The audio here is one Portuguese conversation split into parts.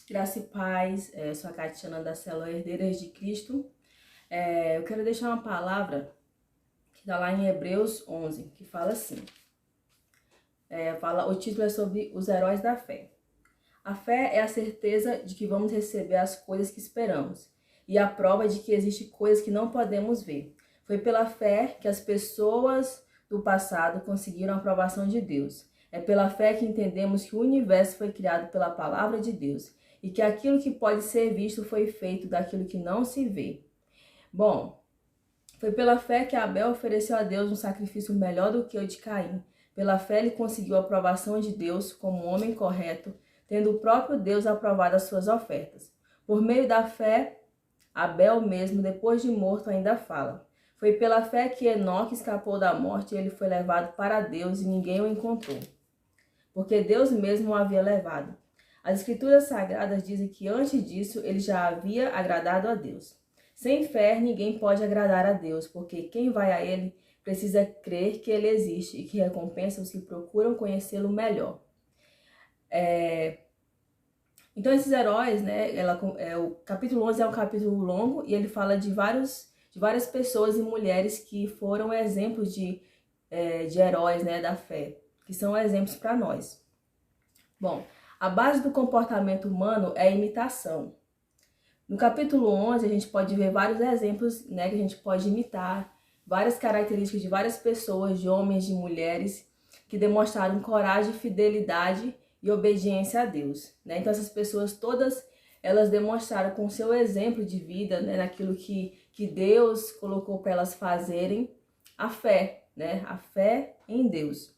Graça e paz, sou a Catiana da Célula Herdeiras de Cristo. Eu quero deixar uma palavra que está lá em Hebreus 11, que fala assim, o título é sobre os heróis da fé. A fé é a certeza de que vamos receber as coisas que esperamos e a prova de que existem coisas que não podemos ver. Foi pela fé que as pessoas do passado conseguiram a aprovação de Deus. É pela fé que entendemos que o universo foi criado pela palavra de Deus e que aquilo que pode ser visto foi feito daquilo que não se vê. Bom, foi pela fé que Abel ofereceu a Deus um sacrifício melhor do que o de Caim. Pela fé ele conseguiu a aprovação de Deus como um homem correto, tendo o próprio Deus aprovado as suas ofertas. Por meio da fé, Abel mesmo, depois de morto, ainda fala. Foi pela fé que Enoque escapou da morte e ele foi levado para Deus e ninguém o encontrou, porque Deus mesmo o havia levado. As Escrituras Sagradas dizem que antes disso ele já havia agradado a Deus. Sem fé, ninguém pode agradar a Deus, porque quem vai a Ele precisa crer que Ele existe e que recompensa os que procuram conhecê-lo melhor. Então, esses heróis, né? O capítulo 11 é um capítulo longo e ele fala de várias pessoas e mulheres que foram exemplos de heróis, né, da fé, que são exemplos para nós. Bom, a base do comportamento humano é a imitação. No capítulo 11, a gente pode ver vários exemplos, né, que a gente pode imitar, várias características de várias pessoas, de homens, de mulheres, que demonstraram coragem, fidelidade e obediência a Deus, né? Então, essas pessoas todas, elas demonstraram com seu exemplo de vida, né, naquilo que Deus colocou para elas fazerem, a fé, né? A fé em Deus.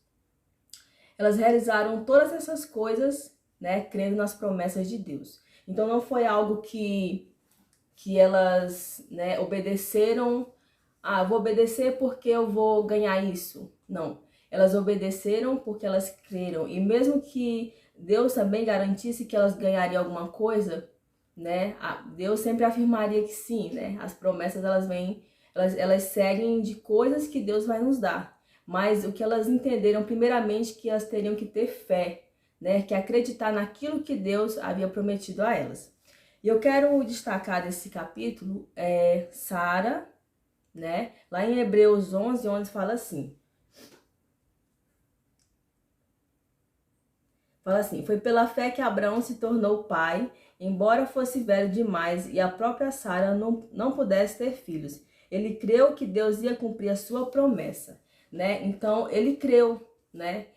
Elas realizaram todas essas coisas, né, crendo nas promessas de Deus. Então não foi algo que elas, né, obedeceram, vou obedecer porque eu vou ganhar isso. Não, elas obedeceram porque elas creram. E mesmo que Deus também garantisse que elas ganhariam alguma coisa, né, Deus sempre afirmaria que sim, né? As promessas elas vêm, elas seguem de coisas que Deus vai nos dar. Mas o que elas entenderam primeiramente que elas teriam que ter fé, né, que acreditar naquilo que Deus havia prometido a elas. E eu quero destacar desse capítulo Sara, né? Lá em Hebreus 11, onde fala assim. Fala assim: foi pela fé que Abraão se tornou pai, embora fosse velho demais e a própria Sara não pudesse ter filhos. Ele creu que Deus ia cumprir a sua promessa, né? Então, ele creu, né?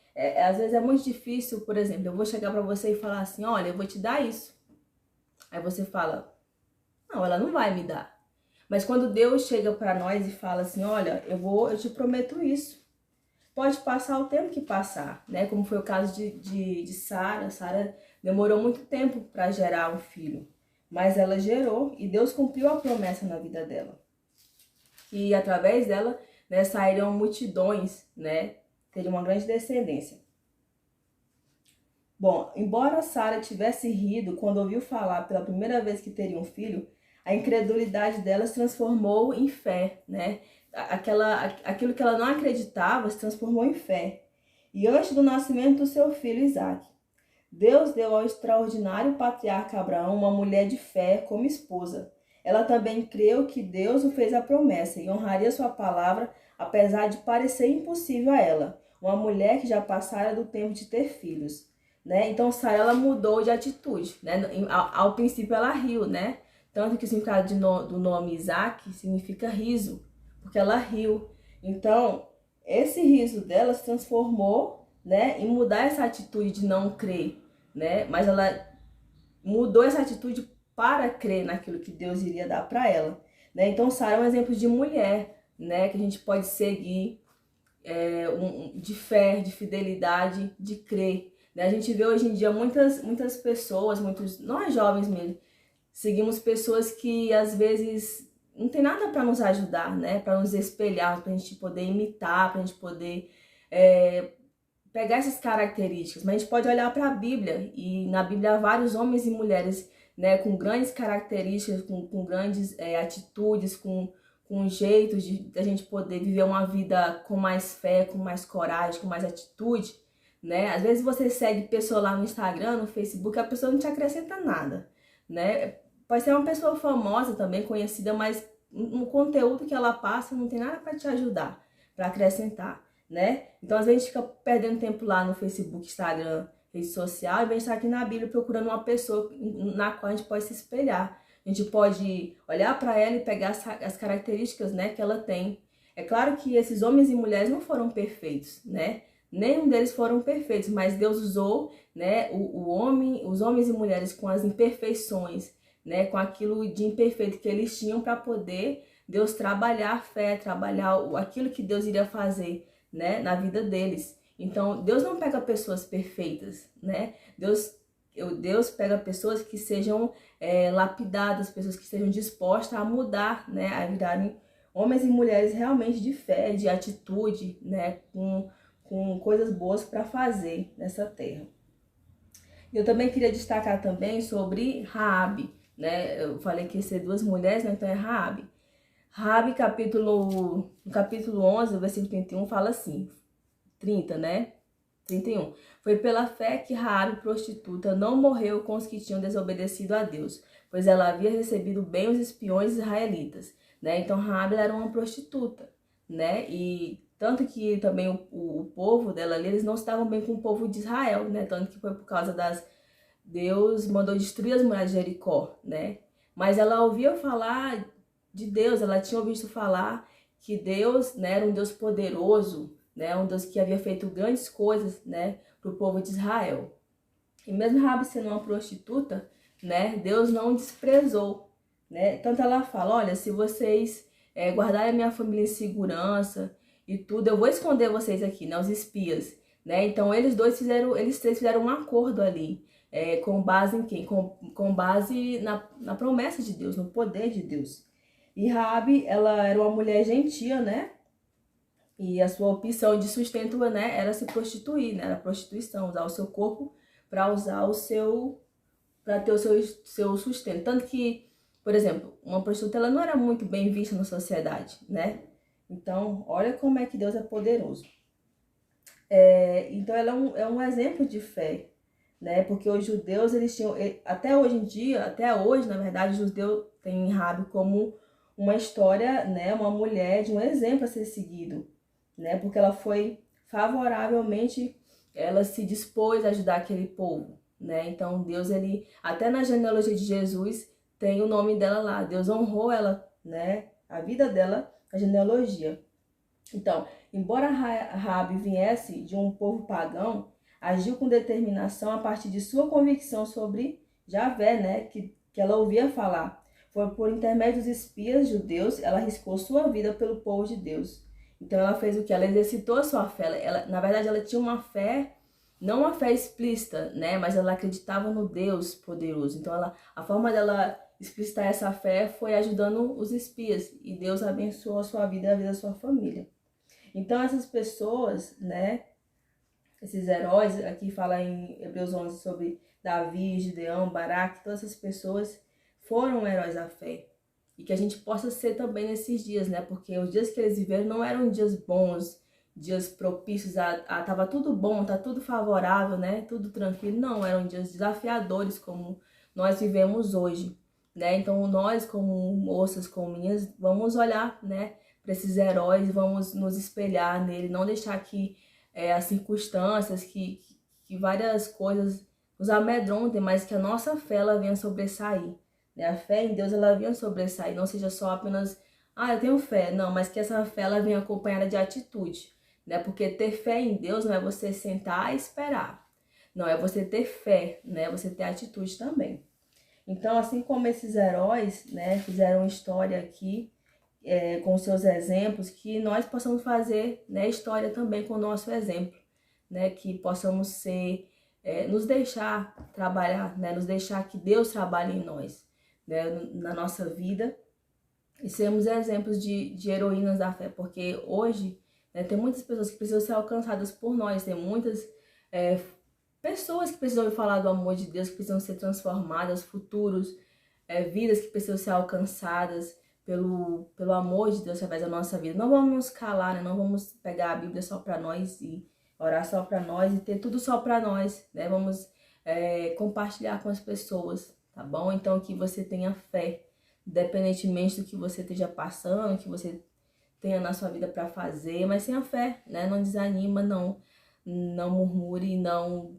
Às vezes é muito difícil, por exemplo, eu vou chegar para você e falar assim, olha, eu vou te dar isso. Aí você fala, não, ela não vai me dar. Mas quando Deus chega para nós e fala assim, olha, eu te prometo isso. Pode passar o tempo que passar, né? Como foi o caso de Sara. Sara demorou muito tempo para gerar um filho, mas ela gerou e Deus cumpriu a promessa na vida dela. E através dela, né, sairiam multidões, né? Teriam uma grande descendência. Bom, embora Sara tivesse rido quando ouviu falar pela primeira vez que teria um filho, a incredulidade dela se transformou em fé, né? Aquilo que ela não acreditava se transformou em fé. E antes do nascimento do seu filho Isaque, Deus deu ao extraordinário patriarca Abraão uma mulher de fé como esposa. Ela também creu que Deus o fez a promessa e honraria sua palavra, apesar de parecer impossível a ela, uma mulher que já passara do tempo de ter filhos, né? Então Sara, ela mudou de atitude, né? Ao princípio ela riu, né? Tanto que o significado do nome Isaac significa riso, porque ela riu. Então, esse riso dela se transformou, né, em mudar essa atitude de não crer, né? Mas ela mudou essa atitude para crer naquilo que Deus iria dar para ela, né? Então, Sara é um exemplo de mulher, né, que a gente pode seguir, de fé, de fidelidade, de crer, né? A gente vê hoje em dia muitas pessoas, nós jovens mesmo, seguimos pessoas que às vezes não tem nada para nos ajudar, né? Para nos espelhar, para a gente poder imitar, para a gente poder pegar essas características. Mas a gente pode olhar para a Bíblia e na Bíblia há vários homens e mulheres, né, com grandes características, com grandes atitudes, com jeitos de a gente poder viver uma vida com mais fé, com mais coragem, com mais atitude, né? Às vezes você segue pessoa lá no Instagram, no Facebook, a pessoa não te acrescenta nada, né? Pode ser uma pessoa famosa também, conhecida, mas no conteúdo que ela passa não tem nada para te ajudar, para acrescentar, né? Então às vezes a gente fica perdendo tempo lá no Facebook, Instagram, rede social, e vem estar aqui na Bíblia procurando uma pessoa na qual a gente pode se espelhar. A gente pode olhar para ela e pegar as características, né, que ela tem. É claro que esses homens e mulheres não foram perfeitos, né? Nenhum deles foram perfeitos, mas Deus usou, né, os homens e mulheres com as imperfeições, né, com aquilo de imperfeito que eles tinham para poder Deus trabalhar a fé, trabalhar aquilo que Deus iria fazer, né, na vida deles. Então, Deus não pega pessoas perfeitas, né? Deus pega pessoas que sejam lapidadas, pessoas que estejam dispostas a mudar, né, a virarem homens e mulheres realmente de fé, de atitude, né, com coisas boas para fazer nessa terra. Eu também queria destacar também sobre Raabe, né? Eu falei que ia ser duas mulheres, né? Então é Raabe. Raabe, no capítulo 11, versículo 31, fala assim, 30, né? 31. Foi pela fé que Raabe, prostituta, não morreu com os que tinham desobedecido a Deus, pois ela havia recebido bem os espiões israelitas, né? Então Raabe era uma prostituta, né? E tanto que também o povo dela ali, eles não estavam bem com o povo de Israel, né? Tanto que foi por causa Deus mandou destruir as muralhas de Jericó, né? Mas ela ouvia falar de Deus, ela tinha ouvido falar que Deus, né, era um Deus poderoso, né? Um Deus que havia feito grandes coisas, né, para o povo de Israel. E mesmo Raabe sendo uma prostituta, né, Deus não desprezou, né? Tanto ela fala, olha, se vocês guardarem a minha família em segurança e tudo, eu vou esconder vocês aqui, né, os espias, né? Então eles três fizeram um acordo ali, com base em quem? Com base na promessa de Deus, no poder de Deus. E Raabe, ela era uma mulher gentia, né? E a sua opção de sustento, né, era se prostituir, né? Era prostituição, usar o seu corpo para usar para ter o seu sustento. Tanto que, por exemplo, uma prostituta ela não era muito bem vista na sociedade, né? Então, olha como é que Deus é poderoso. Então, ela é um exemplo de fé, né? Porque os judeus, eles tinham, até hoje em dia, até hoje, na verdade, os judeus têm Raabe como uma história, né? Uma mulher de um exemplo a ser seguido, né? Porque ela foi favoravelmente, ela se dispôs a ajudar aquele povo, né? Então Deus, ele, até na genealogia de Jesus, tem o nome dela lá. Deus honrou ela, né? A vida dela, a genealogia. Então, embora Raabe viesse de um povo pagão, agiu com determinação a partir de sua convicção sobre Javé, né? Que ela ouvia falar. Foi por intermédio dos espias judeus, ela arriscou sua vida pelo povo de Deus. Então ela fez o que? Ela exercitou a sua fé. Na verdade, ela tinha uma fé, não uma fé explícita, né? Mas ela acreditava no Deus poderoso. Então a forma dela explicitar essa fé foi ajudando os espias. E Deus abençoou a sua vida e a vida da sua família. Então essas pessoas, né? Esses heróis, aqui fala em Hebreus 11 sobre Davi, Gideão, Baraque, todas essas pessoas foram heróis da fé. E que a gente possa ser também nesses dias, né? Porque os dias que eles viveram não eram dias bons, dias propícios tava tudo bom, tá tudo favorável, né? Tudo tranquilo. Não, eram dias desafiadores como nós vivemos hoje, né? Então nós, como moças, como meninas, vamos olhar, né, para esses heróis, vamos nos espelhar nele, não deixar que as circunstâncias, que várias coisas nos amedrontem, mas que a nossa fé ela venha sobressair. Né? A fé em Deus ela venha sobressair, não seja só apenas, eu tenho fé, não, mas que essa fé ela venha acompanhada de atitude, né? Porque ter fé em Deus não é você sentar e esperar, não, é você ter fé, né? Você ter atitude também. Então, assim como esses heróis, né, fizeram história aqui, com seus exemplos, que nós possamos fazer, né, história também com o nosso exemplo, né? Que possamos ser, nos deixar trabalhar, né? Nos deixar que Deus trabalhe em nós, né, na nossa vida, e sermos exemplos de heroínas da fé, porque hoje, né, tem muitas pessoas que precisam ser alcançadas por nós, tem muitas pessoas que precisam falar do amor de Deus, que precisam ser transformadas, futuros, vidas que precisam ser alcançadas pelo amor de Deus através da nossa vida. Não vamos nos calar, né? Não vamos pegar a Bíblia só para nós e orar só para nós e ter tudo só para nós, né? Vamos compartilhar com as pessoas, tá bom? Então que você tenha fé, independentemente do que você esteja passando, que você tenha na sua vida para fazer, mas tenha fé, né? Não desanima, não murmure, não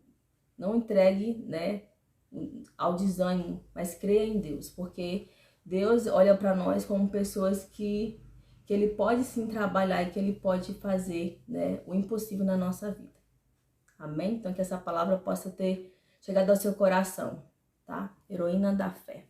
entregue, né, ao desânimo, mas creia em Deus, porque Deus olha para nós como pessoas que Ele pode sim trabalhar e que Ele pode fazer, né, o impossível na nossa vida. Amém? Então que essa palavra possa ter chegado ao seu coração, tá? Heroína da fé.